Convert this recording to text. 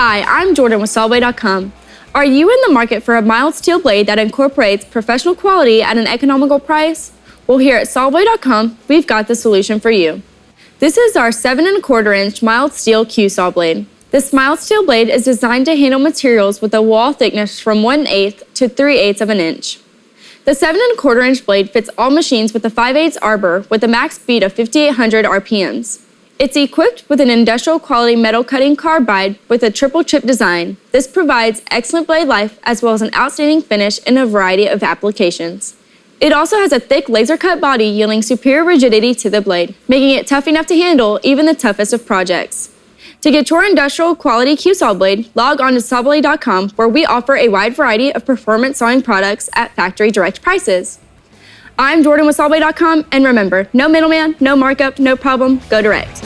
Hi, I'm Jordan with Sawblade.com. Are you in the market for a mild steel blade that incorporates professional quality at an economical price? Well, here at Sawblade.com, we've got the solution for you. This is our 7¼ mild steel QSaw blade. This mild steel blade is designed to handle materials with a wall thickness from 1/8 to 3/8 of an inch. The 7¼ blade fits all machines with a 5/8 arbor with a max speed of 5,800 RPMs. It's equipped with an industrial quality metal cutting carbide with a triple chip design. This provides excellent blade life as well as an outstanding finish in a variety of applications. It also has a thick laser cut body yielding superior rigidity to the blade, making it tough enough to handle even the toughest of projects. To get your industrial quality QSaw blade, log on to Sawblade.com where we offer a wide variety of performance sawing products at factory direct prices. I'm Jordan with Sawblade.com, and remember, no middleman, no markup, no problem, go direct.